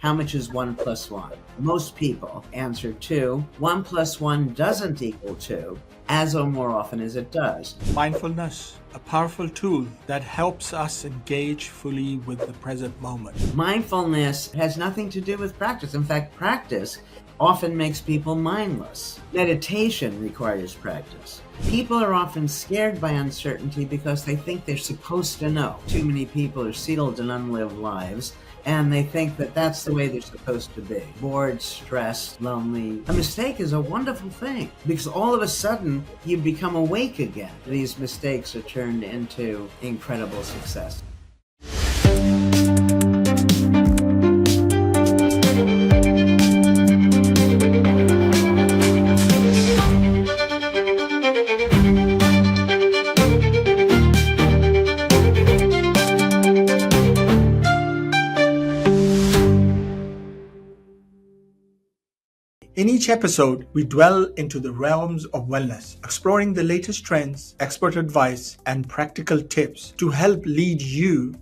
how much is 1 plus 1? Most people answer 2. 1 plus 1 doesn't equal 2, as or more often as it does. Mindfulness, a powerful tool that helps us engage fully with the present moment. Mindfulness has nothing to do with practice. In fact, practice often makes people mindless. Meditation requires practice. People are often scared by uncertainty because they think they're supposed to know. Too many people are sealed in unlived lives, and they think that that's the way they're supposed to be. Bored, stressed, lonely. A mistake is a wonderful thing because all of a sudden you become awake again. These mistakes are turned into incredible success. In each episode, we dwell into the realms of wellness, exploring the latest trends, expert advice, and practical tips to help lead you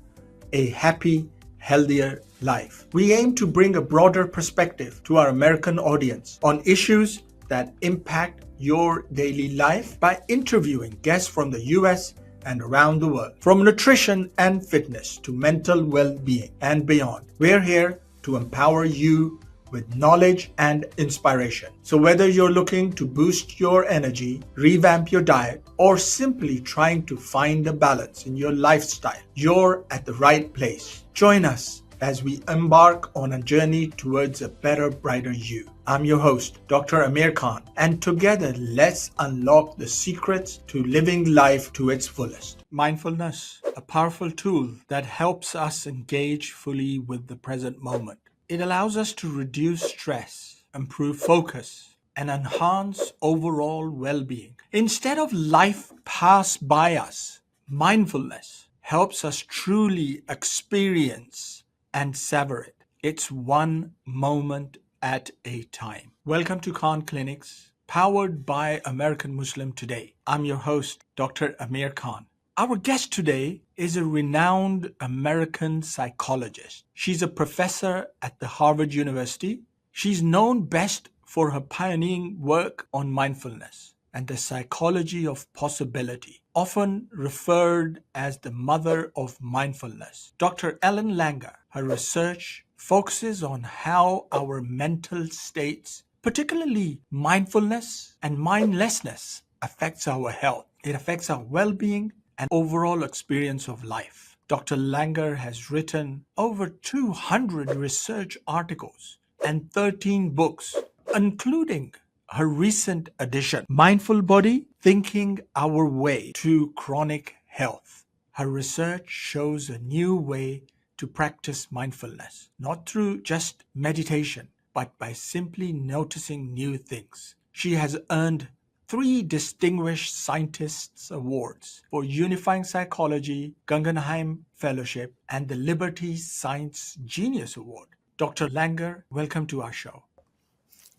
a happy, healthier life. We aim to bring a broader perspective to our American audience on issues that impact your daily life by interviewing guests from the US and around the world. From nutrition and fitness to mental well-being and beyond, we're here to empower you with knowledge and inspiration. So whether you're looking to boost your energy, revamp your diet, or simply trying to find a balance in your lifestyle, you're at the right place. Join us as we embark on a journey towards a better, brighter you. I'm your host, Dr. Amir Khan, and together let's unlock the secrets to living life to its fullest. Mindfulness, a powerful tool that helps us engage fully with the present moment. It allows us to reduce stress, improve focus, and enhance overall well-being. Instead of life pass by us, mindfulness helps us truly experience and savor it. It's one moment at a time. Welcome to Khan Klinics, powered by American Muslim Today. I'm your host, Dr. Amir Khan. Our guest today is a renowned American psychologist. She's a professor at the Harvard University. She's known best for her pioneering work on mindfulness and the psychology of possibility, often referred as the mother of mindfulness. Dr. Langer, her research focuses on how our mental states, particularly mindfulness and mindlessness, affects our health. It affects our well-being and overall experience of life. Dr. Langer has written over 200 research articles and 13 books, including her recent edition, Mindful Body, Thinking Our Way to Chronic Health. Her research shows a new way to practice mindfulness, not through just meditation, but by simply noticing new things. She has earned 3 Distinguished Scientists Awards for Unifying Psychology, Guggenheim Fellowship, and the Liberty Science Genius Award. Dr. Langer, welcome to our show.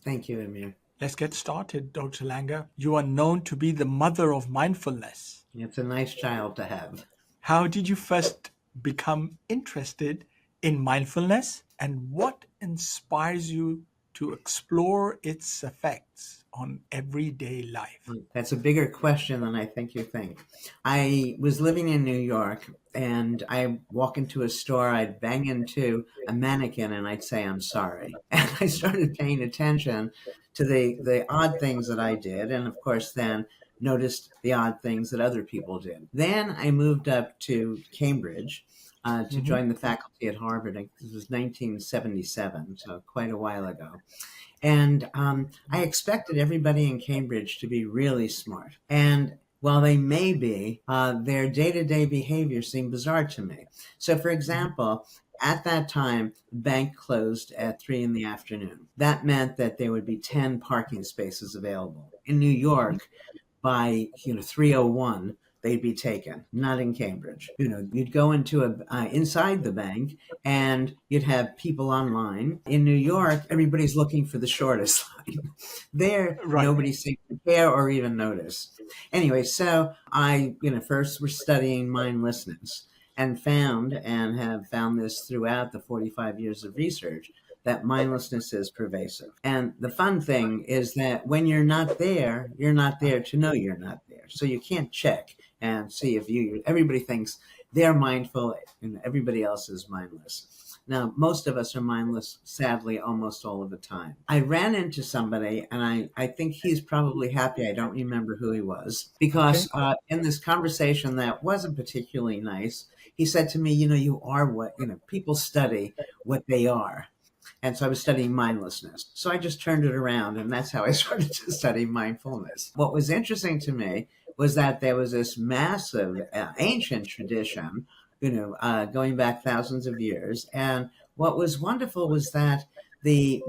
Thank you, Amir. Let's get started, Dr. Langer. You are known to be the mother of mindfulness. It's a nice child to have. How did you first become interested in mindfulness, and what inspires you to explore its effects on everyday life? That's a bigger question than I think you think. I was living in New York, and I walk into a store, I'd bang into a mannequin and I'd say, I'm sorry. And I started paying attention to the odd things that I did. And of course, then noticed the odd things that other people did. Then I moved up to Cambridge to join the faculty at Harvard. It was 1977, so quite a while ago. And I expected everybody in Cambridge to be really smart. And while they may be, their day-to-day behavior seemed bizarre to me. So, for example, at that time, the bank closed at 3 in the afternoon. That meant that there would be 10 parking spaces available. In New York, by 3:01, they'd be taken. Not in Cambridge. You'd go into inside the bank, and you'd have people online. In New York, everybody's looking for the shortest line. There, Right. Nobody seemed to care or even notice. Anyway, so I, first was studying mindlessness, and have found this throughout the 45 years of research, that mindlessness is pervasive. And the fun thing is that when you're not there to know you're not there. So you can't check and see if everybody thinks they're mindful and everybody else is mindless. Now, most of us are mindless, sadly, almost all of the time. I ran into somebody, and I think he's probably happy I don't remember who he was, Okay. because in this conversation that wasn't particularly nice, he said to me, you are what, people study what they are. And so I was studying mindlessness. So I just turned it around, and that's how I started to study mindfulness. What was interesting to me was that there was this massive ancient tradition, going back thousands of years. And what was wonderful was that the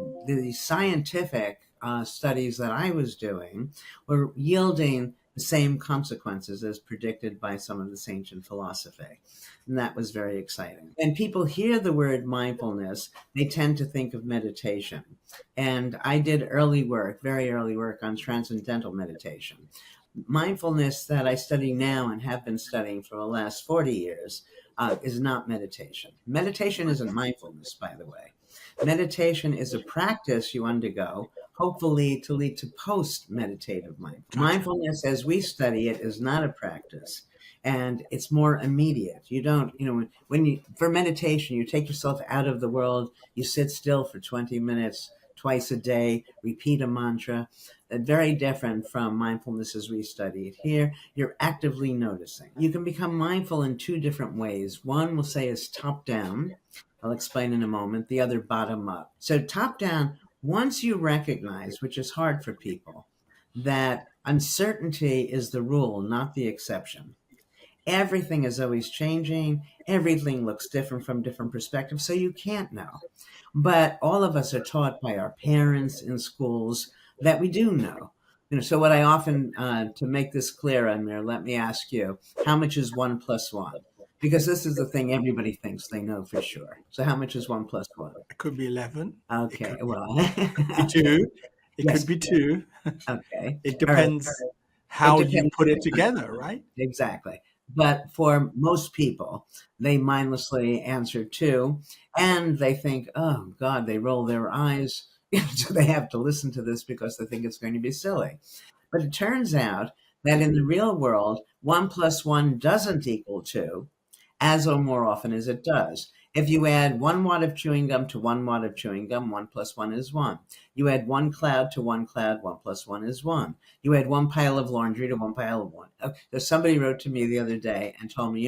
scientific studies that I was doing were yielding the same consequences as predicted by some of this ancient philosophy. And that was very exciting. When people hear the word mindfulness, they tend to think of meditation. And I did very early work on transcendental meditation. Mindfulness that I study now and have been studying for the last 40 years is not meditation. Meditation isn't mindfulness, by the way. Meditation is a practice you undergo, hopefully to lead to post-meditative mindfulness. Gotcha. Mindfulness, as we study it, is not a practice, and it's more immediate. You don't, for meditation, you take yourself out of the world, you sit still for 20 minutes twice a day, repeat a mantra. Very different from mindfulness as we study it here. You're actively noticing. You can become mindful in two different ways. One we'll say is top down. I'll explain in a moment. The other bottom up. So top down, once you recognize, which is hard for people, that uncertainty is the rule, not the exception. Everything is always changing. Everything looks different from different perspectives, so you can't know. But all of us are taught by our parents in schools that we do know. So what I often, to make this clear, Amir, let me ask you, how much is 1 + 1? Because this is the thing everybody thinks they know for sure. So how much is 1 + 1? It could be 11. It Okay, could well, be 2. It could yes, be 2. okay, It all right. depends It how you depends. put it together, right? Exactly. But for most people, they mindlessly answer 2, and they think, oh, God, they roll their eyes. So they have to listen to this because they think it's going to be silly. But it turns out that in the real world, 1 + 1 doesn't equal 2, as or more often as it does. If you add 1 wad of chewing gum to 1 wad of chewing gum, 1 + 1 is 1. You add 1 cloud to 1 cloud, 1 + 1 is 1. You add 1 pile of laundry to 1 pile of one. So somebody wrote to me the other day and told me,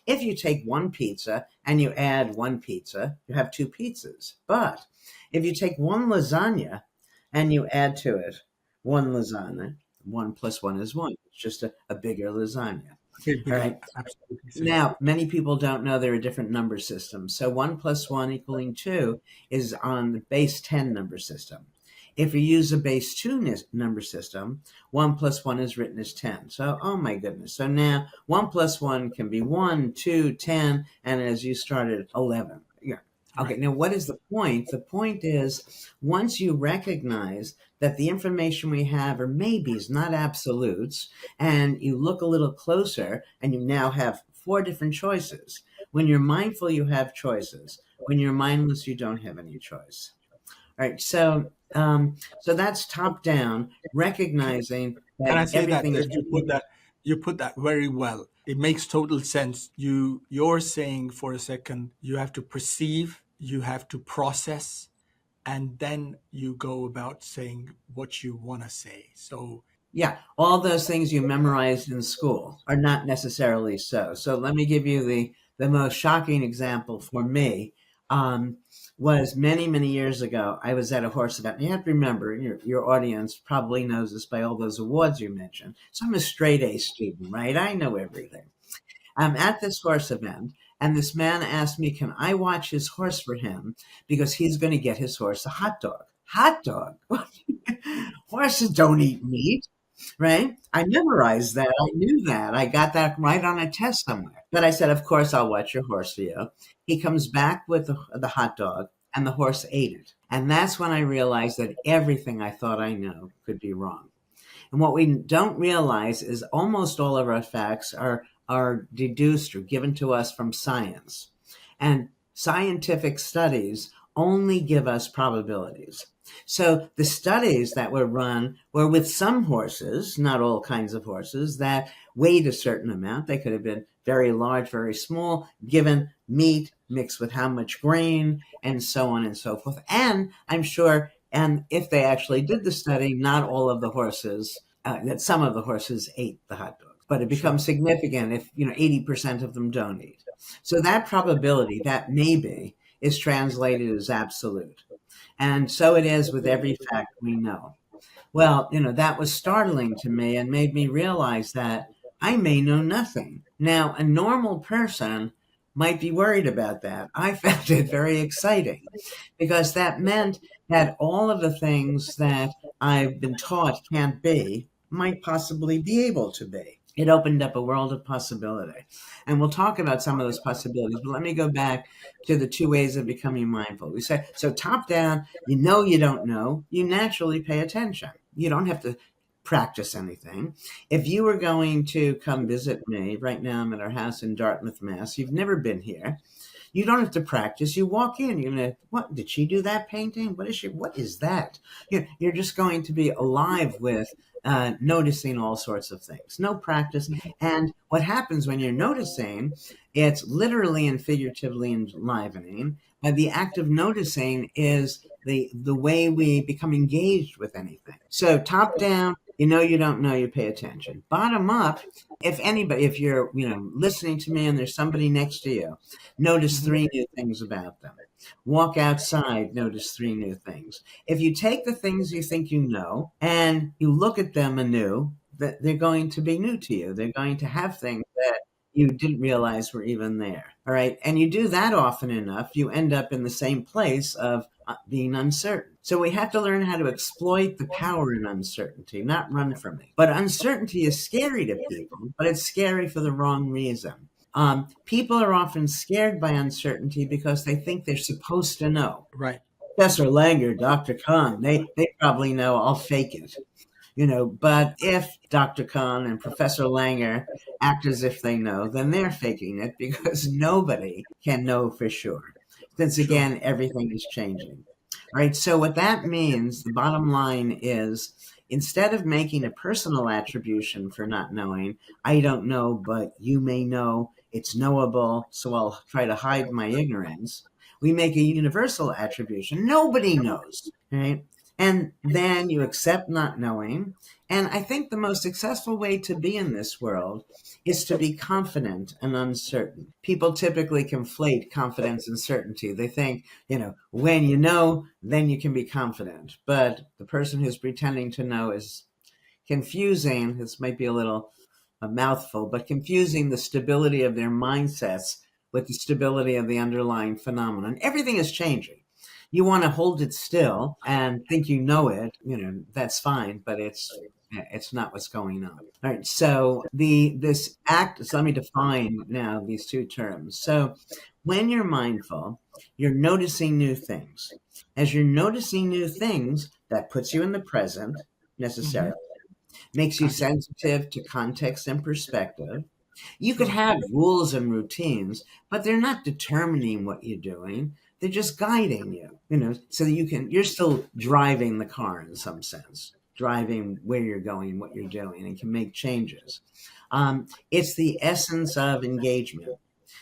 if you take one pizza and you add one pizza, you have 2 pizzas. But if you take one lasagna and you add to it one lasagna, 1 + 1 is 1. It's just a bigger lasagna. Okay, All bigger. right. Absolutely same. Now, many people don't know there are different number systems. So 1 + 1 equaling 2 is on the base 10 number system. If you use a base 2 number system, 1 + 1 is written as 10. So, oh my goodness. So now 1 + 1 can be 1, 2, 10, and as you started, 11. Yeah. Okay, Right. now what is the point? The point is once you recognize that the information we have are maybes, not absolutes, and you look a little closer and you now have 4 different choices. When you're mindful, you have choices. When you're mindless, you don't have any choice. All right. So that's top down, recognizing Can I that say that everything is. you put that very well. It makes total sense. You're saying for a second you have to perceive, you have to process, and then you go about saying what you want to say. So Yeah, all those things you memorized in school are not necessarily so. So let me give you the most shocking example for me. Um, was many, many years ago, I was at a horse event. You have to remember, your audience probably knows this by all those awards you mentioned. So I'm a straight A student, right? I know everything. I'm at this horse event, and this man asked me, can I watch his horse for him because he's going to get his horse a hot dog. Hot dog? Horses don't eat meat, right? I memorized that. I knew that. I got that right on a test somewhere. But I said, of course, I'll watch your horse for you. He comes back with the hot dog, and the horse ate it. And that's when I realized that everything I thought I knew could be wrong. And what we don't realize is almost all of our facts are deduced or given to us from science. And scientific studies only give us probabilities. So the studies that were run were with some horses, not all kinds of horses, that weighed a certain amount. They could have been very large, very small, given meat mixed with how much grain, and so on and so forth. And I'm sure, and if they actually did the study, not all of the horses, that some of the horses ate the hot dogs, but it Sure. becomes significant if 80% of them don't eat. So that probability, that maybe, is translated as absolute. And so it is with every fact we know. Well, that was startling to me and made me realize that I may know nothing. Now, a normal person might be worried about that. I found it very exciting because that meant that all of the things that I've been taught can't be might possibly be able to be. It opened up a world of possibility. And we'll talk about some of those possibilities, but let me go back to the two ways of becoming mindful. We say, so top down, you don't know, you naturally pay attention. You don't have to practice anything. If you were going to come visit me, right now I'm at our house in Dartmouth, Mass. You've never been here. You don't have to practice. You walk in, you're going to, what, did she do that painting? What is that? You're just going to be alive with noticing all sorts of things. No practice. And what happens when you're noticing, it's literally and figuratively enlivening. The act of noticing is the way we become engaged with anything. So top down, you don't know, you pay attention. Bottom up, if you're, listening to me and there's somebody next to you, notice three new things about them. Walk outside, notice three new things. If you take the things you think you know and you look at them anew, that they're going to be new to you. They're going to have things that you didn't realize were even there. All right. And you do that often enough, you end up in the same place of being uncertain. So we have to learn how to exploit the power in uncertainty, not run from it. But uncertainty is scary to people, but it's scary for the wrong reason. People are often scared by uncertainty because they think they're supposed to know. Right. Professor Langer, Dr. Khan, they probably know, I'll fake it. But if Dr. Khan and Professor Langer act as if they know, then they're faking it because nobody can know for sure. Since Sure. again, everything is changing. All right. So what that means, the bottom line is, instead of making a personal attribution for not knowing, I don't know, but you may know, it's knowable, so I'll try to hide my ignorance. We make a universal attribution. Nobody knows, right? And then you accept not knowing. And I think the most successful way to be in this world is to be confident and uncertain. People typically conflate confidence and certainty. They think, when you know, then you can be confident. But the person who's pretending to know is confusing. This might be a mouthful, but confusing the stability of their mindsets with the stability of the underlying phenomenon. Everything is changing. You want to hold it still and think you know it, that's fine, but it's not what's going on. All right. So this act, so let me define now these two terms. So when you're mindful, you're noticing new things. As you're noticing new things, that puts you in the present necessarily, makes you Gotcha. sensitive to context and perspective. You could Sure. have rules and routines, but they're not determining what you're doing. They're just guiding you, so that you're still driving the car in some sense, driving where you're going, what you're doing, and can make changes. It's the essence of engagement.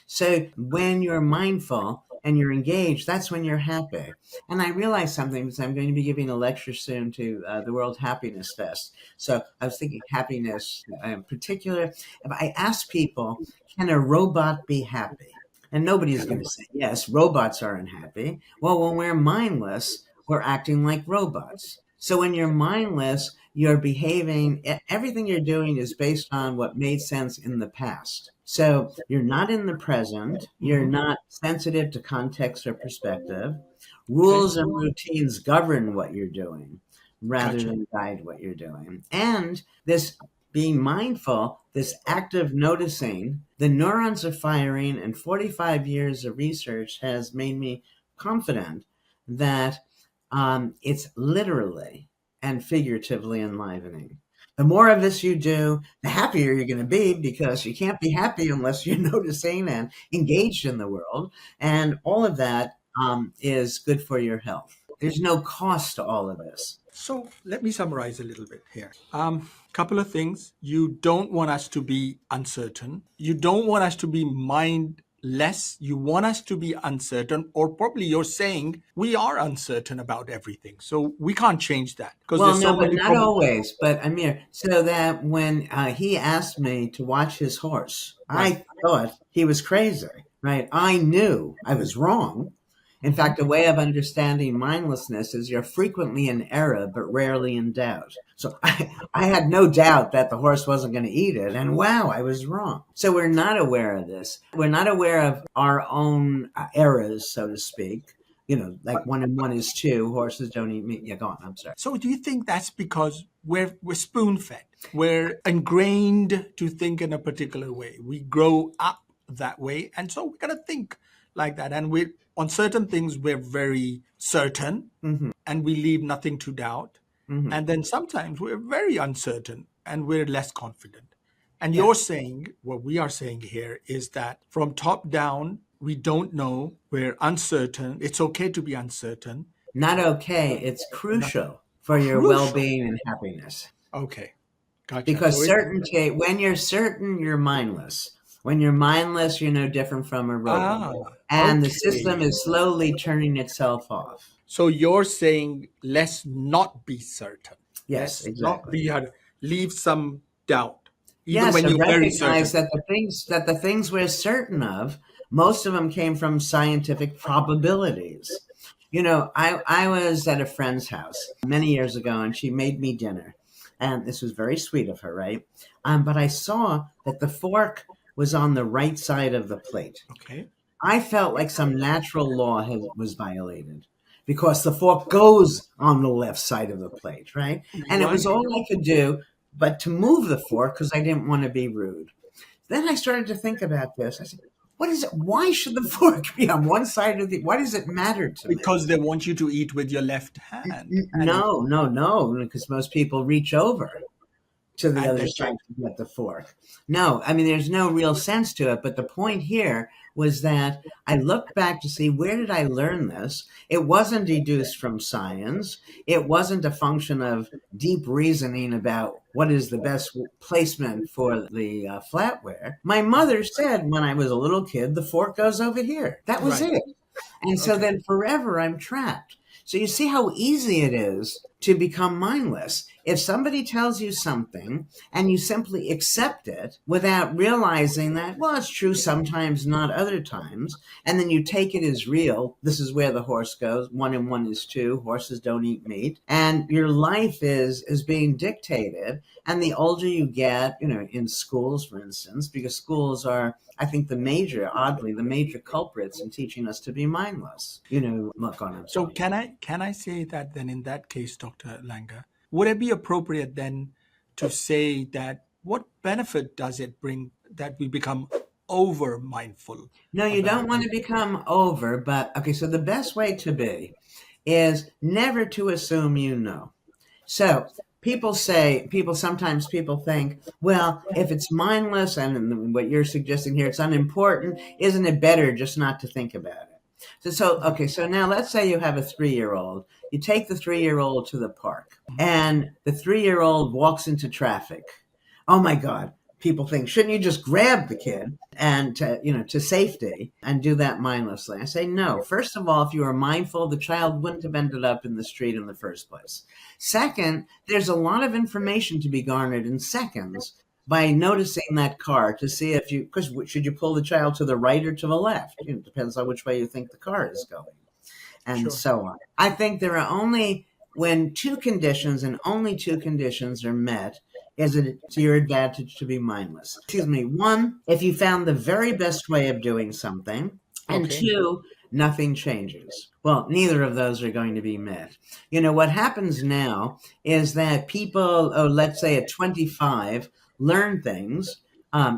So when you're mindful and you're engaged, that's when you're happy. And I realized something because I'm going to be giving a lecture soon to the World Happiness Fest. So I was thinking happiness in particular. If I ask people, can a robot be happy? And nobody's going to say, yes, robots are unhappy. Well, when we're mindless, we're acting like robots. So when you're mindless, you're behaving, everything you're doing is based on what made sense in the past. So you're not in the present, you're Mm-hmm. not sensitive to context or perspective. Okay. Rules and routines govern what you're doing rather Gotcha. than guide what you're doing. And this being mindful, this active noticing, the neurons are firing, and 45 years of research has made me confident that it's literally and figuratively enlivening. The more of this you do, the happier you're going to be because you can't be happy unless you're noticing and engaged in the world. And all of that is good for your health. There's no cost to all of this. So let me summarize a little bit here. Couple of things. You don't want us to be uncertain. You don't want us to be mindless. You want us to be uncertain, or probably you're saying we are uncertain about everything. So we can't change that because Well, there's no, so but many not problems. always. But Amir, so that when he asked me to watch his horse, Right. I thought he was crazy, right? I knew I was wrong. In Mhm. fact, a way of understanding mindlessness is you're frequently in error, but rarely in doubt. So I had no doubt that the horse wasn't going to eat it. And wow, I was wrong. So we're not aware of this. We're not aware of our own errors, so to speak. Like 1 and 1 is 2. Horses don't eat meat. Yeah, go on. I'm sorry. So do you think that's because we're spoon fed? We're ingrained to think in a particular way. We grow up that way, and so we're gonna think like that. And we on certain things we're very certain, Hmm. and we leave nothing to doubt. Hmm. And then sometimes we're very uncertain and we're less confident. And Yeah. you're saying, what we are saying here is that from top down, we don't know, we're uncertain. It's okay to be uncertain. Not okay. It's Not crucial for your well crucial. being and happiness. Okay, gotcha. So Because it, certainty, when you're certain, you're mindless. When you're mindless, you're no different from a robot. ah, And the system okay. is slowly turning itself off. So you're saying let's not be certain. Yes, Let's not exactly. be, leave some doubt, even Yes, when and you're very recognize certain. that the things we're certain of, most of them came from scientific probabilities. I was at a friend's house many years ago, and she made me dinner, and this was very sweet of her, right? But I saw that the fork was on the right side of the plate. Okay. I felt like some natural law was violated because the fork goes on the left side of the plate, right? And it was Right. all I could do but to move the fork because I didn't want to be rude. Then I started to think about this. I said, what is it? Why should the fork be on one side of the? Why does it matter to me? Because they want you to eat with your left hand. And No, no, no, because most people reach over to the and other they side take to get the fork. No, I mean, there's no real sense to it. But the point here was that I looked back to see where did I learn this? It wasn't deduced from science. It wasn't a function of deep reasoning about what is the best placement for the flatware. My mother said when I was a little kid, the fork goes over here. That was right. it. And so Okay. then forever I'm trapped. So you see how easy it is to become mindless. If somebody tells you something and you simply accept it without realizing that, well, it's true sometimes, not other times, and then you take it as real, this is where the horse goes. 1 and 1 is 2. Horses don't eat meat. And your life is being dictated. And the older you get, in schools, for instance, because schools are, I think, oddly, the major culprits in teaching us to be mindless. Look on, I'm So sorry. can I say that then in that case, Dr. Langer, would it be appropriate then to say that what benefit does it bring that we become over mindful No, you about don't want to become over, but okay, so the best way to be is never to assume you know. So sometimes people think, well, if it's mindless and what you're suggesting here, it's unimportant, isn't it better just not to think about it? Okay, so now let's say you have a 3-year-old. You take the 3-year-old to the park, and the 3-year-old walks into traffic. Oh my God. People think, shouldn't you just grab the kid and to safety and do that mindlessly? I say no. First of all, if you were mindful, the child wouldn't have ended up in the street in the first place. Second, there's a lot of information to be garnered in seconds by noticing that car to see if because should you pull the child to the right or to the left? It depends on which way you think the car is going, and sure. so on. I think there are only when two conditions and only two conditions are met is it to your advantage to be mindless. Excuse me. One, if you found the very best way of doing something, and Okay. two, nothing changes. Well, neither of those are going to be met. What happens now is that people, let's say at 25, learn things.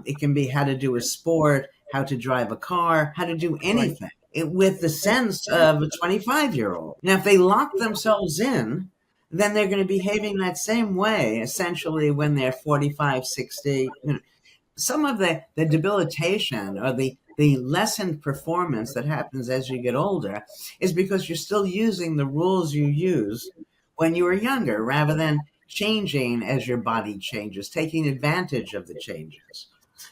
It can be how to do a sport, how to drive a car, how to do Right. anything with the sense of a 25-year-old. Now, if they lock themselves in, then they're going to be behaving that same way, essentially, when they're 45, 60. Some of the debilitation or the the lessened performance that happens as you get older is because you're still using the rules you use when you were younger rather than changing as your body changes, taking advantage of the changes.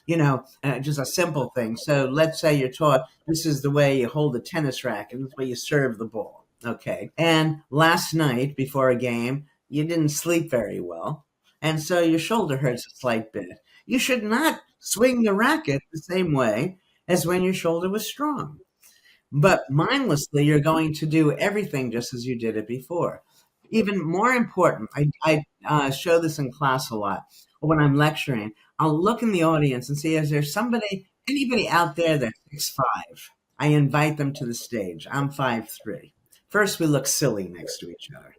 Just a simple thing. So let's say you're taught this is the way you hold a tennis racket, this is the way you serve the ball. Okay. And last night before a game, you didn't sleep very well. And so your shoulder hurts a slight bit. You should not swing the racket the same way as when your shoulder was strong. But mindlessly, you're going to do everything just as you did it before. Even more important, I show this in class a lot. When I'm lecturing, I'll look in the audience and see, is there anybody out there that's 6'5"? I invite them to the stage. I'm 5'3". First, we look silly next to each other.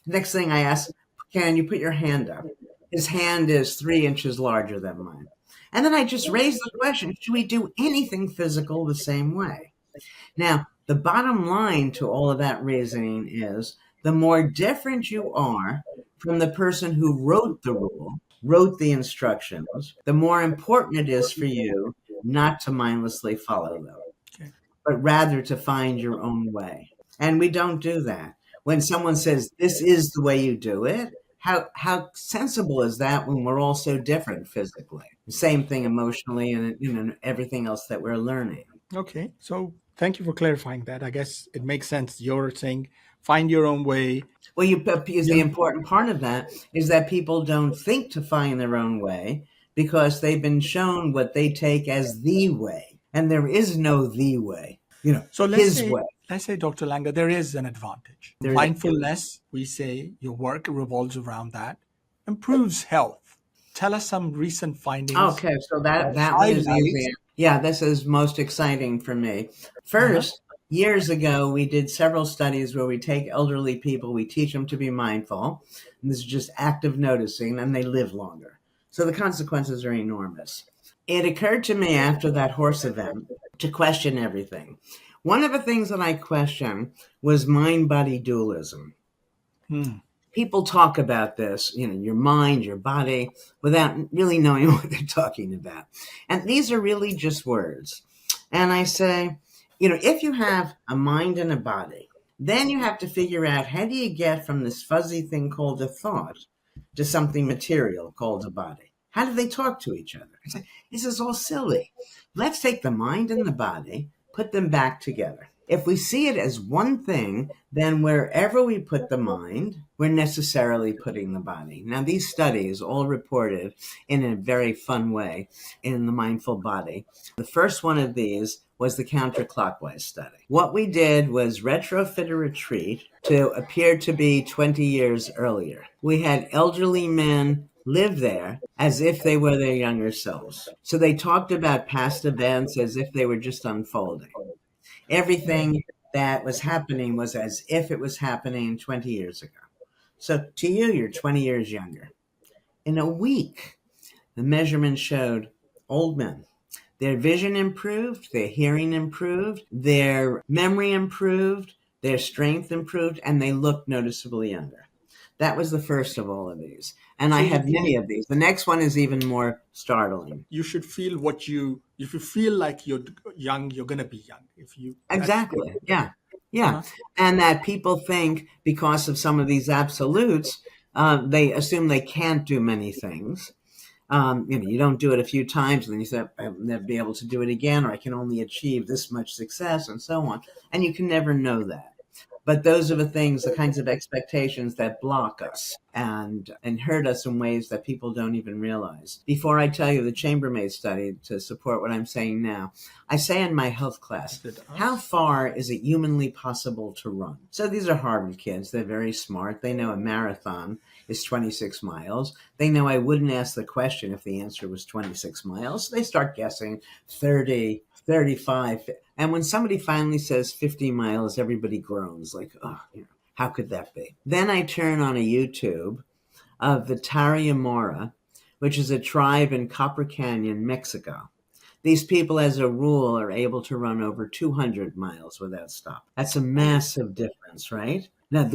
Next thing I ask, can you put your hand up? His hand is 3 inches larger than mine. And then I just raise the question, should we do anything physical the same way? Now, the bottom line to all of that reasoning is the more different you are from the person who wrote the rule, wrote the instructions, the more important it is for you not to mindlessly follow them, Okay. but rather to find your own way. And we don't do that. When someone says, this is the way you do it, how sensible is that when we're all so different physically? Same thing emotionally and everything else that we're learning. Okay. So thank you for clarifying that. I guess it makes sense. You're saying find your own way. Well, the important part of that is that people don't think to find their own way because they've been shown what they take as the way. And there is no the way, So his way. let's say, Dr. Langer, there is an advantage. There is- Mindfulness, we say your work revolves around that, improves health. Tell us some recent findings. Okay, so that one is easy. Yeah, this is most exciting for me. First, years ago, we did several studies where we take elderly people, we teach them to be mindful, and this is just active noticing, and they live longer. So the consequences are enormous. It occurred to me after that horse event to question everything. One of the things that I questioned was mind-body dualism. People talk about this, your mind, your body, without really knowing what they're talking about. And these are really just words. And I say, if you have a mind and a body, then you have to figure out how do you get from this fuzzy thing called a thought to something material called a body? How do they talk to each other? I say, this is all silly. Let's take the mind and the body, put them back together. If we see it as one thing, then wherever we put the mind, we're necessarily putting the body. Now, these studies all reported in a very fun way in the Mindful Body. The first one of these was the counterclockwise study. What we did was retrofit a retreat to appear to be 20 years earlier. We had elderly men live there as if they were their younger selves. So they talked about past events as if they were just unfolding. Everything that was happening was as if it was happening 20 years ago. So to you, you're 20 years younger. In a week, the measurements showed old men. Their vision improved, their hearing improved, their memory improved, their strength improved, and they looked noticeably younger. That was the first of all of these. And I have many of these. The next one is even more startling. You should feel if you feel like you're young, you're going to be young. Exactly. Yeah. And that people think because of some of these absolutes, they assume they can't do many things. You don't do it a few times and then you say, I'll never be able to do it again, or I can only achieve this much success and so on. And you can never know that. But those are the kinds of expectations that block us and hurt us in ways that people don't even realize. Before I tell you the chambermaid study to support what I'm saying now, I say in my health class, how far is it humanly possible to run? So these are Harvard kids. They're very smart. They know a marathon is 26 miles. They know I wouldn't ask the question if the answer was 26 miles. They start guessing 30, 35. And when somebody finally says 50 miles, everybody groans like, oh, how could that be? Then I turn on a YouTube of the Tarahumara, which is a tribe in Copper Canyon, Mexico. These people, as a rule, are able to run over 200 miles without stop. That's a massive difference, right? Now,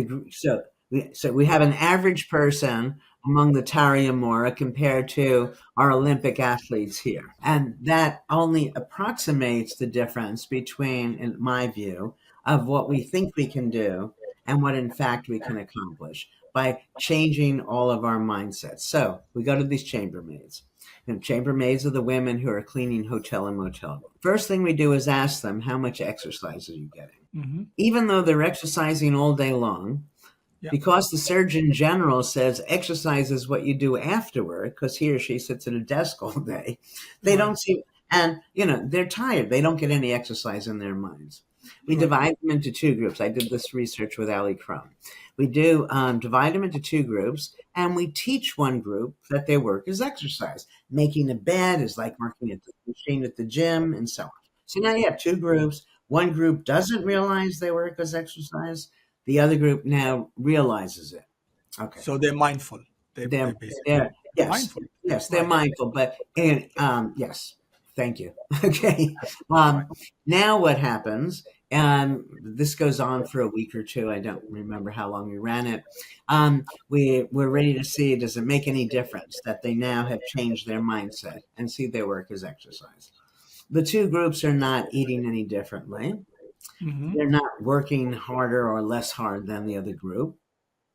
so we have an average person among the Tarahumara compared to our Olympic athletes here. And that only approximates the difference between, in my view, of what we think we can do and what in fact we can accomplish by changing all of our mindsets. So we go to these chambermaids. And chambermaids are the women who are cleaning hotel and motel rooms. First thing we do is ask them, how much exercise are you getting? Hmm. Even though they're exercising all day long, Yeah. because the Surgeon General says exercise is what you do afterward, because he or she sits at a desk all day, they Right. don't see, and they're tired. They don't get any exercise in their minds. We Right. divide them into two groups. I did this research with Ali Crum. We do divide them into two groups, and we teach one group that their work is exercise. Making a bed is like working at the machine at the gym, and so on. So now you have two groups. One group doesn't realize their work is exercise. The other group now realizes it. Okay. So they're mindful. They They're basically they're yes, mindful. yes, they're Right. mindful, but and yes, thank you. Okay. Right. Um, Now what happens? This goes on for a week or two. I don't remember how long we ran it. We're ready to see, does it make any difference that they now have changed their mindset and see their work as exercise? The two groups are not eating any differently. Hmm. They're not working harder or less hard than the other group.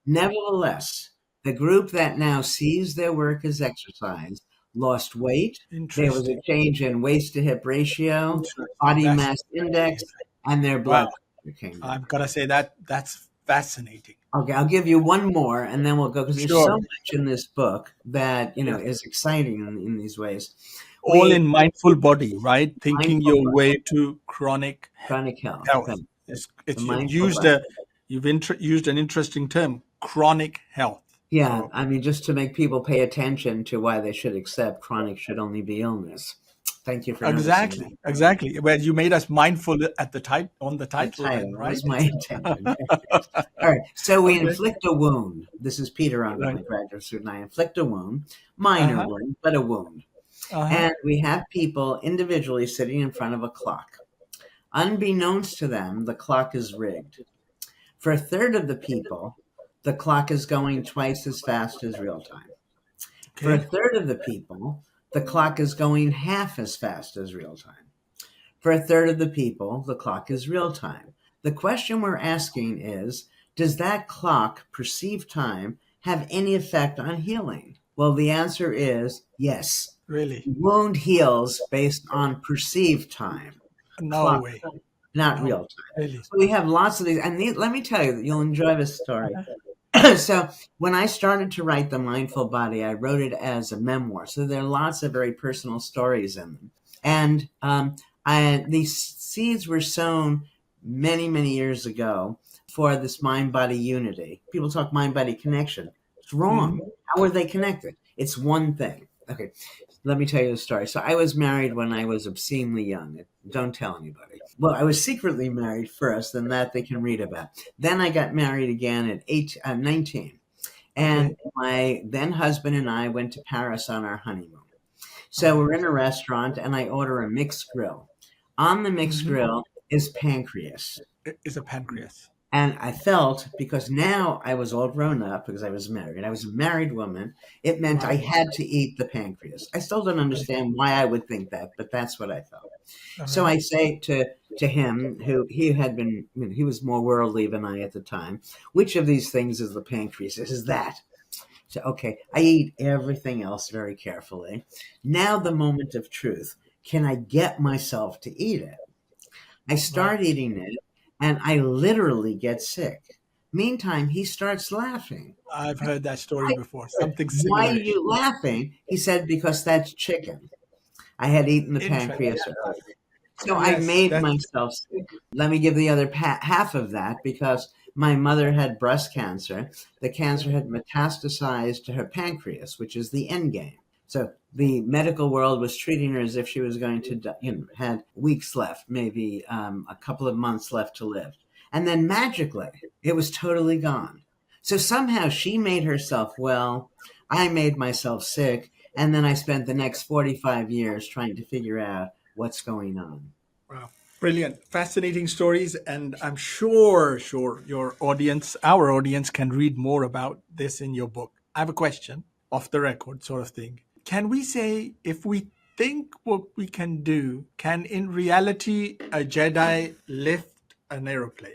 Nevertheless, the group that now sees their work as exercise lost weight. There was a Interesting. change in waist to hip ratio, Interesting. body That's mass index, and their blood wow. pressure came down. I'm gonna say that that's fascinating. Okay, I'll give you one more and then we'll go because there's so Sure. much in this book that, Yes. is exciting in these ways. All We in mindful body, right? Thinking mindful your body, way to chronic chronic health, health. thank you. The It's mindful body. used an interesting term, chronic health. Yeah, So I mean, just to make people pay attention to why they should accept chronic should only be illness. Thank you for noticing that. exactly, exactly. Where you made us mindful at the on the The title, then, title right? was my intention. All right, so we Okay. inflict a wound. This is Peter Unger, Right. my graduate student. I inflict a wound, minor Uh-huh. wound, but a wound. Uh-huh. And we have people individually sitting in front of a clock. Unbeknownst to them, the clock is rigged. For a third of the people, the clock is going twice as fast as real time. For a Okay. third of the people, the clock is going half as fast as real time. For a third of the people, the clock is real time. The question we're asking is, does that clock, perceived time, have any effect on healing? Well, the answer is yes. Really? Wound heals based on perceived time, No clock, way. not No, real time. really. So we have lots of these, and let me tell you, you'll enjoy this story. So when I started to write The Mindful Body, I wrote it as a memoir. So there are lots of very personal stories in them. And these seeds were sown many, many years ago for this mind body unity. People talk mind body connection. It's Hmm. wrong. How are they connected? It's one thing. Okay, let me tell you the story. So I was married when I was obscenely young. Don't tell anybody. Well, I was secretly married first, and that they can read about. Then I got married again at 19. And Okay. my then husband and I went to Paris on our honeymoon. So Uh-huh. we're in a restaurant, and I order a mixed grill. On the mixed Hmm. grill is pancreas. It's a pancreas. And I felt, because now I was all grown up because I was married, I was a married woman, it meant I Right. had to eat the pancreas. I still don't Right. understand why I would think that, but that's what I felt. All So right. I say to him, who he had been, he was more worldly than I at the time, which of these things is the pancreas? It is that. So, okay, I eat everything else very carefully. Now the moment of truth. Can I get myself to eat it? I Right. start eating it and I literally get sick. Meantime, he starts laughing. I've heard that story I before. said, Something why are similar-ish. you laughing? He said, because that's chicken. I had eaten the Interesting. pancreas earlier. So I Yes, made that's myself sick. Let me give the other half of that because my mother had breast cancer. The cancer had metastasized to her pancreas, which is the end game. So the medical world was treating her as if she was going to die, had weeks left, maybe a couple of months left to live. And then magically, it was totally gone. So somehow she made herself well. I made myself sick. And then I spent the next 45 years trying to figure out what's going on. wow. Brilliant. Fascinating stories. And I'm sure your audience, our audience, can read more about this in your book. I have a question, off the record sort of thing. Can we say if we think what we can do, can in reality a Jedi lift an aeroplane?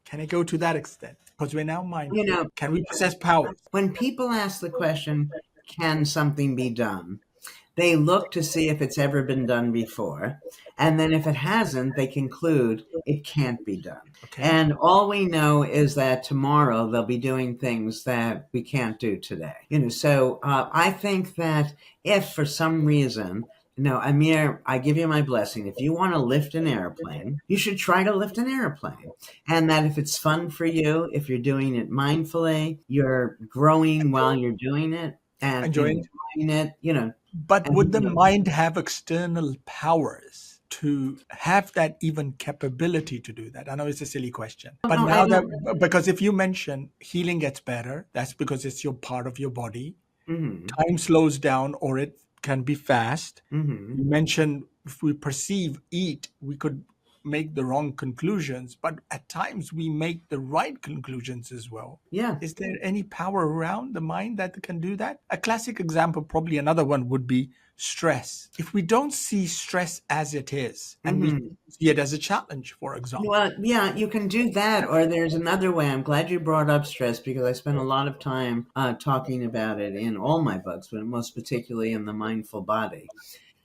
Can it go to that extent? Because we're now You mindful. know, Can we possess powers? when people ask the question, can something be done? They look to see if it's ever been done before. And then if it hasn't, they conclude it can't be done. Okay. And all we know is that tomorrow they'll be doing things that we can't do today. So I think that if for some reason, Amir, I give you my blessing. If you want to lift an airplane, you should try to lift an airplane. And that if it's fun for you, if you're doing it mindfully, you're growing while you're doing it and Enjoying. enjoying it, But and would the mind have external powers to have that even capability to do that? I know it's a silly question. But no, I now that, don't. because if you mention healing gets better, that's because it's your part of your body. Mhm, Time slows down or it can be fast. mhm. You mentioned if we perceive, eat, we could make the wrong conclusions, but at times we make the right conclusions as well. Yeah. Is there any power around the mind that can do that? A classic example, probably another one, would be stress. If we don't see stress as it is and we Mhm. see it as a challenge, for example. Well, yeah, you can do that, or there's another way. I'm glad you brought up stress because I spent a lot of time talking about it in all my books, but most particularly in The Mindful Body.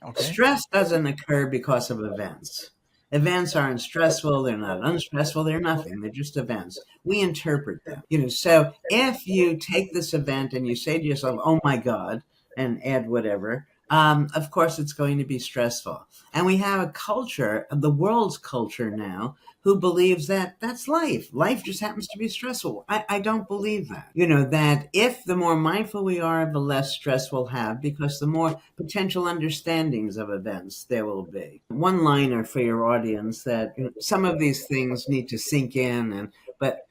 Okay. Stress doesn't occur because of events. Events aren't stressful, they're not unstressful, they're nothing. They're just events. We interpret them. So if you take this event and you say to yourself, "Oh my God," and add whatever, of course it's going to be stressful. And we have a culture, the world's culture now, who believes that that's life. Life just happens to be stressful. I don't believe that. That if the more mindful we are, the less stress we'll have because the more potential understandings of events there will be. One liner for your audience that some of these things need to sink in, but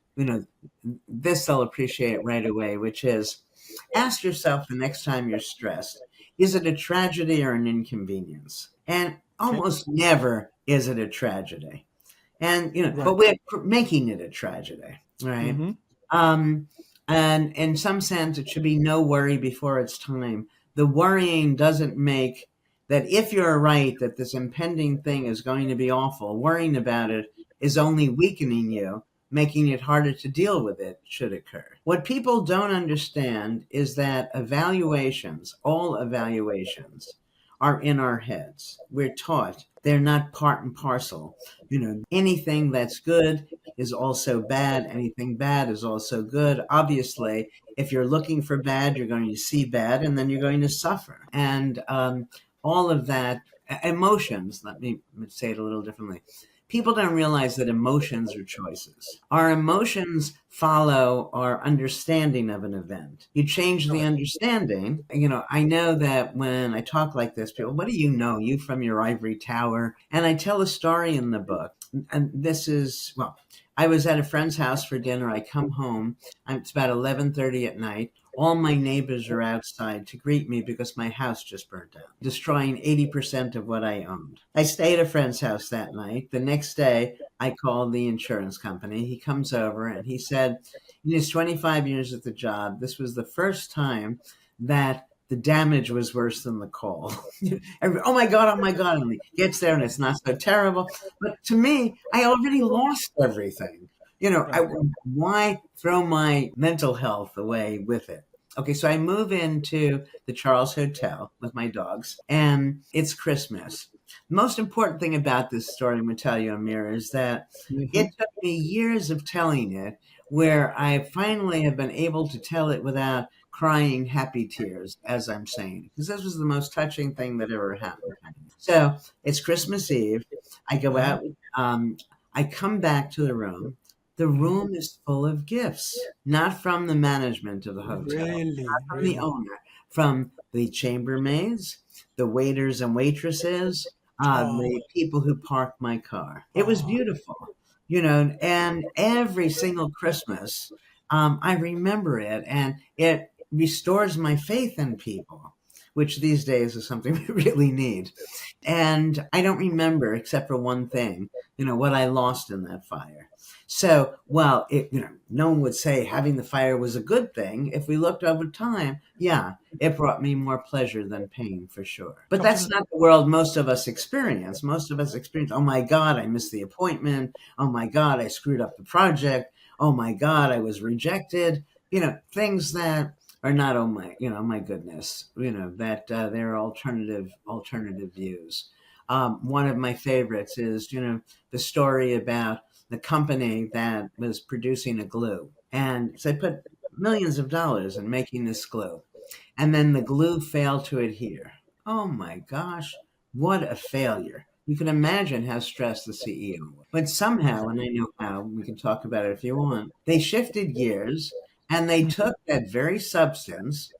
this they'll appreciate right away, which is ask yourself the next time you're stressed, is it a tragedy or an inconvenience? And Okay. almost never is it a tragedy. And Right. but we're making it a tragedy, right? Mm-hmm. um and in some sense it should be no worry before it's time. The worrying doesn't make that, if you're right that this impending thing is going to be awful, worrying about it is only weakening you, making it harder to deal with it should occur. What people don't understand is that evaluations, all evaluations, are in our heads. We're taught they're not part and parcel. Anything that's good is also bad. Anything bad is also good. Obviously, if you're looking for bad, you're going to see bad and then you're going to suffer. And all of that, emotions, let me say it a little differently. People don't realize that emotions are choices. Our emotions follow our understanding of an event. You change the understanding. I know that when I talk like this, people, what do you know? You from your ivory tower. And I tell a story in the book. And this is, well, I was at a friend's house for dinner. I come home. It's about 11:30 at night. All my neighbors are outside to greet me because my house just burnt down, destroying 80% of what I owned. I stay at a friend's house that night. The next day, I called the insurance company. He comes over and he said, in his 25 years at the job, this was the first time that the damage was worse than the call. Oh my God, oh my God. And he gets there and it's not so terrible. But to me, I already lost everything. Right. Why throw my mental health away with it? Okay, so I move into the Charles Hotel with my dogs, and it's Christmas. The most important thing about this story I'm going to tell you, Amir, is that Mm-hmm. it took me years of telling it, where I finally have been able to tell it without crying happy tears as I'm saying it, because this was the most touching thing that ever happened to me. So it's Christmas Eve. I go Uh-huh. out. I come back to the room. The Mm-hmm. room is full of gifts, not from the management of the hotel, Really, from the really. owner, from the chambermaids, the waiters and waitresses, Oh, the people who parked my car. It was oh, beautiful, and every single Christmas, I remember it, and it restores my faith in people, which these days is something we really need. And I don't remember, except for one thing, what I lost in that fire. So, well, no one would say having the fire was a good thing. If we looked over time, yeah, it brought me more pleasure than pain for sure. But Dr. that's not the world most of us experience. Most of us experience, oh my God, I missed the appointment. Oh my God, I screwed up the project. Oh my God, I was rejected. Things that are not, my goodness, that there are alternative views. One of my favorites is, the story about the company that was producing a glue. And so they put millions of dollars in making this glue. And then the glue failed to adhere. Oh my gosh, what a failure. You can imagine how stressed the CEO was. But somehow, and I know how, we can talk about it if you want, they shifted gears and they took that very substance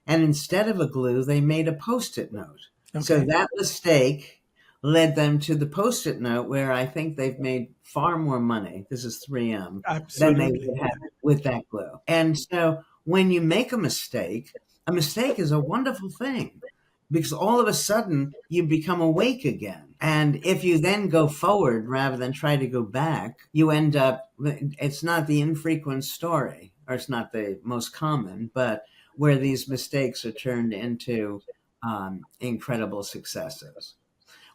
and instead of a glue, they made a post-it note. So Okay. that mistake led them to the post-it note where I think they've made far more money. This is 3M than they Absolutely. would have with that glue. And so when you make a mistake is a wonderful thing because all of a sudden you become awake again. And if you then go forward rather than try to go back, you end up, it's not the infrequent story, or it's not the most common, but where these mistakes are turned into incredible successes.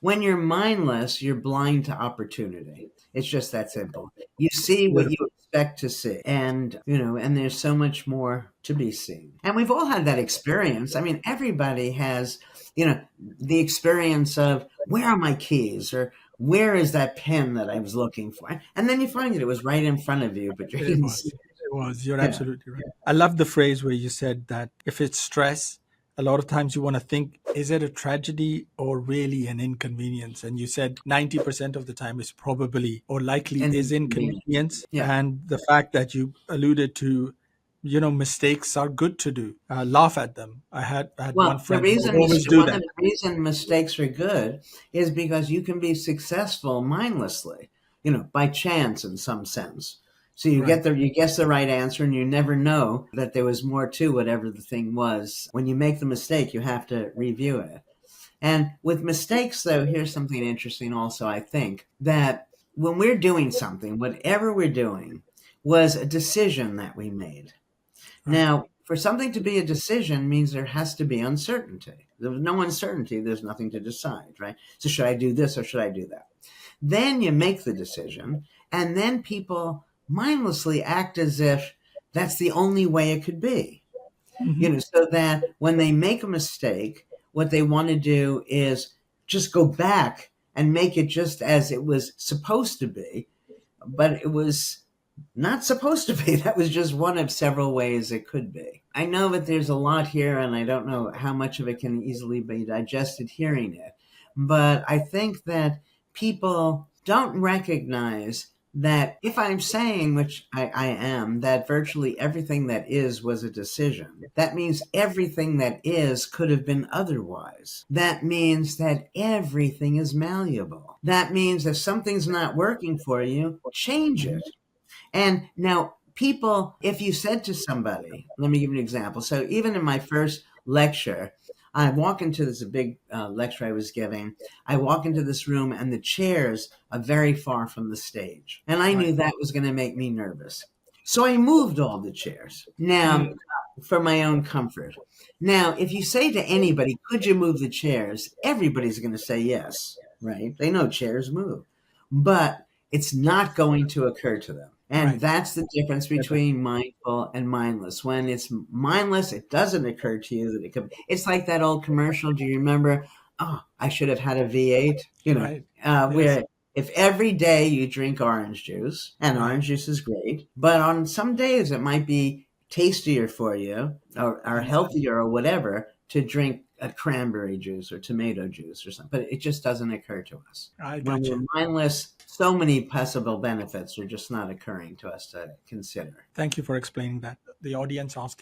When you're mindless, you're blind to opportunity. It's just that simple. You see what you Beautiful. expect to see, and there's so much more to be seen. And we've all had that experience. I mean, everybody has, the experience of where are my keys or where is that pen that I was looking for? And then you find it was right in front of you, but you It didn't see was. It was. You're it. Yeah. absolutely right. I love the phrase where you said that if it's stress, a lot of times you want to think, is it a tragedy or really an inconvenience? And you said 90% of the time is probably or likely And is inconvenient. inconvenience. Yeah. And the fact that you alluded to, mistakes are good to do. Laugh at them. I had one Well, the friend who would reason always do one of that. the reason mistakes are good is because you can be successful mindlessly, by chance in some sense. So Right. you guess the right answer and you never know that there was more to whatever the thing was. When you make the mistake, you have to review it. And with mistakes though, here's something interesting also, I think, that when we're doing something, whatever we're doing was a decision that we made. Right. Now, for something to be a decision means there has to be uncertainty. There's no uncertainty, there's nothing to decide, right? So should I do this or should I do that? Then you make the decision, and then people mindlessly act as if that's the only way it could be. Hmm. So that when they make a mistake, what they want to do is just go back and make it just as it was supposed to be, but it was not supposed to be. That was just one of several ways it could be. I know that there's a lot here, and I don't know how much of it can easily be digested hearing it. But I think that people don't recognize that if I'm saying, which I am, that virtually everything that is was a decision, that means everything that is could have been otherwise. That means that everything is malleable. That means if something's not working for you, change Hmm. it. And now, people, if you said to somebody, let me give you an example. So, even in my first lecture, I walk into this big lecture I was giving. I walk into this room, and the chairs are very far from the stage. And I Right. knew that was going to make me nervous. So, I moved all the chairs. Now, Mm. for my own comfort. Now, if you say to anybody, could you move the chairs? Everybody's going to say yes, right? They know chairs move. But it's not going to occur to them. And Right. that's the difference Get that. between mindful and mindless. When it's mindless, it doesn't occur to you that it could. It's like that old commercial. Do you remember? Oh, I should have had a V8. Right. Yes. Where if every day you drink orange juice, and Right. orange juice is great, but on some days it might be tastier for you or Exactly. healthier or whatever to drink a cranberry juice or tomato juice or something. But it just doesn't occur to us. I When got we're you. mindless, so many possible benefits are just not occurring to us to consider. Thank you for explaining that. The audience asked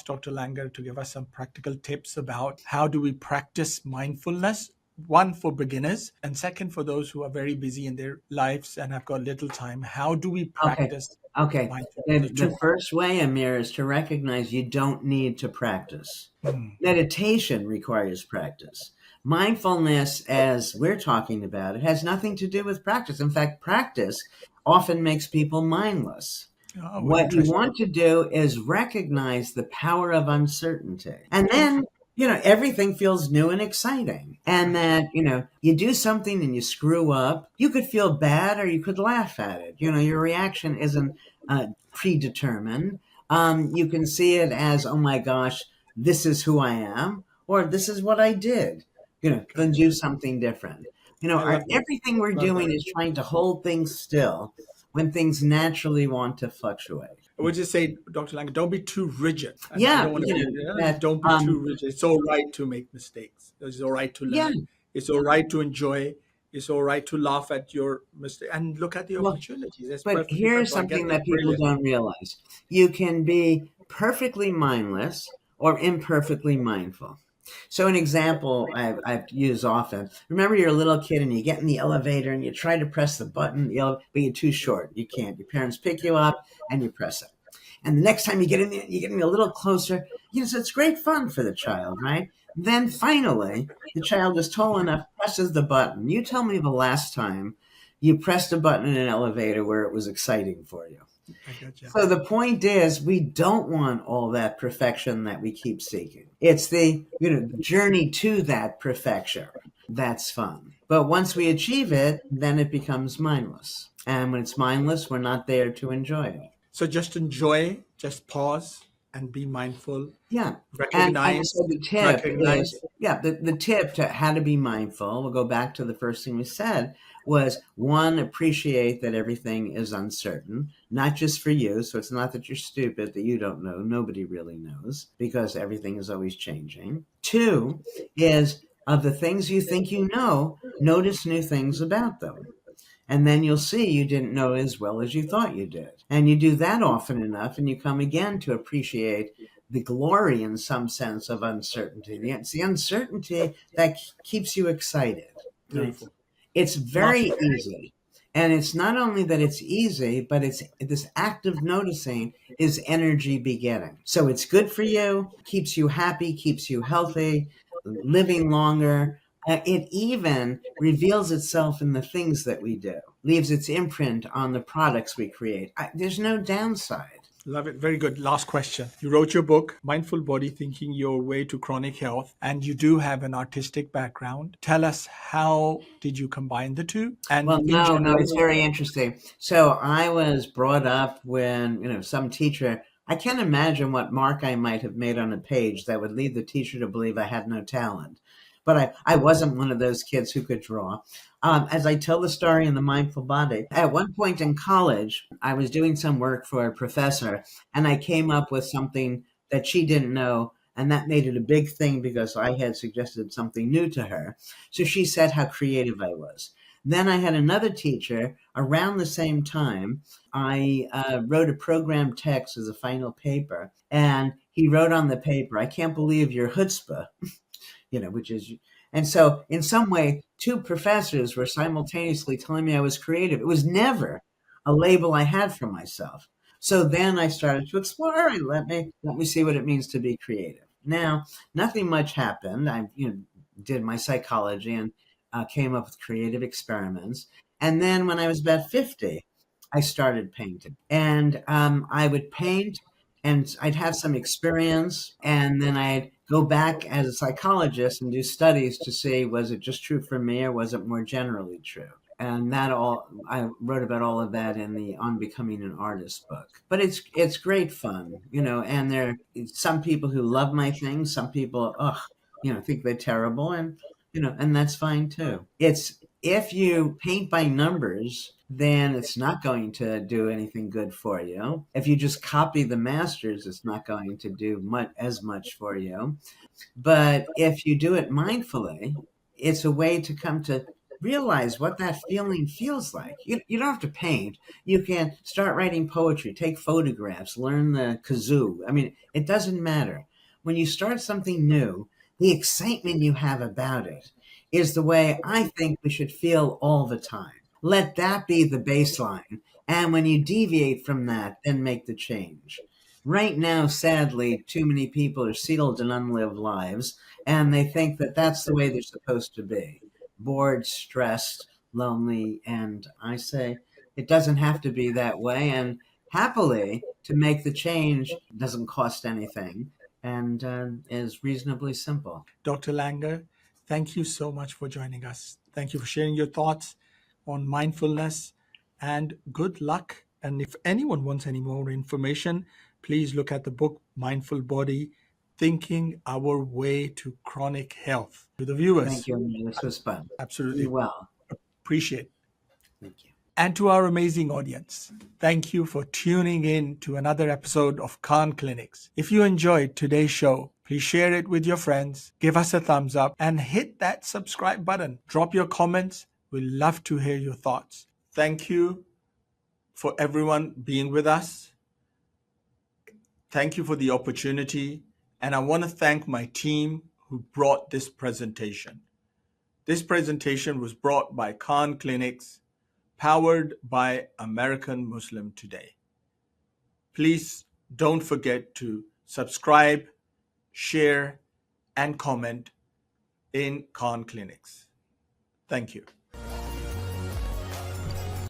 Dr. Langer to give us some practical tips about how do we practice mindfulness. One for beginners, and second for those who are very busy in their lives and have got little time. How do we Okay. practice? Okay. mindfulness. The, The the two. first way, Amir, is to recognize you don't need to practice. Mm. Meditation requires practice. Mindfulness, as we're talking about, it has nothing to do with practice. In fact, practice often makes people mindless. Oh, What you interesting. want to do is recognize the power of uncertainty. And then, everything feels new and exciting. And Right. that, you do something and you screw up, you could feel bad or you could laugh at it. Your reaction isn't predetermined. You can see it as, oh my gosh, this is who I am, or this is what I did, then Correct. do something different. I love that. Everything we're Love doing that. is trying to hold things still when things naturally want to fluctuate. I would just say, Dr. Langer, don't be too rigid. And I Yeah, don't want to be, just that, don't be too rigid. It's all right to make mistakes. It's all right to yeah, learn. It's all right to enjoy. It's all right to laugh at your mistake and look at the well, opportunities. That's but perfectly fine. here's So I get something that. that people Brilliant. don't realize. You can be perfectly mindless or imperfectly mindful. So an example I've used often. Remember you're a little kid and you get in the elevator and you try to press the button, but you're too short. You can't. Your parents pick you up and you press it. And the next time you get in there, you get in a little closer. So it's great fun for the child, right? Then finally, the child is tall enough, presses the button. You tell me the last time you pressed a button in an elevator where it was exciting for you. I got you. So the point is, we don't want all that perfection that we keep seeking. It's the journey to that perfection that's fun. But once we achieve it, then it becomes mindless. And when it's mindless, we're not there to enjoy it. So just enjoy, just pause and be mindful. Yeah. And Recognize, so the tip is, recognize. yeah, the tip to how to be mindful, we'll go back to the first thing we said, was one, appreciate that everything is uncertain, not just for you. So it's not that you're stupid, that you don't know. Nobody really knows because everything is always changing. Two is, of the things you think you know, notice new things about them. And then you'll see you didn't know as well as you thought you did. And you do that often enough, and you come again to appreciate the glory, in some sense, of uncertainty. It's the uncertainty that keeps you excited. Right? Beautiful. It's Love very that. easy. And it's not only that it's easy, but it's this act of noticing is energy begetting. So it's good for you, keeps you happy, keeps you healthy, living longer. It even reveals itself in the things that we do, leaves its imprint on the products we create. There's no downside. Love it. Very good. Last question. You wrote your book, Mindful Body Thinking Your Way to Chronic Health, and you do have an artistic background. Tell us, how did you combine the two? And Well, in no, general, it's very interesting. So I was brought up when, some teacher, I can't imagine what mark I might have made on a page that would lead the teacher to believe I had no talent. But I wasn't one of those kids who could draw. As I tell the story in The Mindful Body, at one point in college, I was doing some work for a professor, and I came up with something that she didn't know. And that made it a big thing because I had suggested something new to her. So she said how creative I was. Then I had another teacher around the same time. I wrote a program text as a final paper, and he wrote on the paper, "I can't believe your chutzpah," which is, and so in some way, two professors were simultaneously telling me I was creative. It was never a label I had for myself. So then I started to explore. All right, let me see what it means to be creative. Now, nothing much happened. I did my psychology and came up with creative experiments. And then when I was about 50, I started painting. And I would paint and I'd have some experience. And then I'd go back as a psychologist and do studies to see, was it just true for me or was it more generally true? And I wrote about all of that in the On Becoming an Artist book. But it's great fun, and there are some people who love my things, some people, think they're terrible, and that's fine too. It's If you paint by numbers, then it's not going to do anything good for you. If you just copy the masters, it's not going to do as much for you. But if you do it mindfully, it's a way to come to realize what that feeling feels like. You don't have to paint. You can start writing poetry, take photographs, learn the kazoo. I mean, it doesn't matter. When you start something new, the excitement you have about it is the way I think we should feel all the time. Let that be the baseline. And when you deviate from that, then make the change. Right now, sadly, too many people are sealed in unlived lives, and they think that that's the way they're supposed to be: bored, stressed, lonely. And I say it doesn't have to be that way. And happily, to make the change doesn't cost anything and is reasonably simple. Dr. Langer, thank you so much for joining us. Thank you for sharing your thoughts on mindfulness, and good luck. And if anyone wants any more information, please look at the book Mindful Body: Thinking Our Way to Chronic Health. To the Thank viewers, you, Amir. This was fun. Be absolutely well. appreciate. Thank you. And to our amazing audience, thank you for tuning in to another episode of Khan Clinics. If you enjoyed today's show, please share it with your friends, give us a thumbs up, and hit that subscribe button. Drop your comments. We'd love to hear your thoughts. Thank you for everyone being with us. Thank you for the opportunity. And I want to thank my team who brought this presentation. This presentation was brought by Khan Clinics, powered by American Muslim Today. Please don't forget to subscribe, share, and comment in Khan Clinics. Thank you.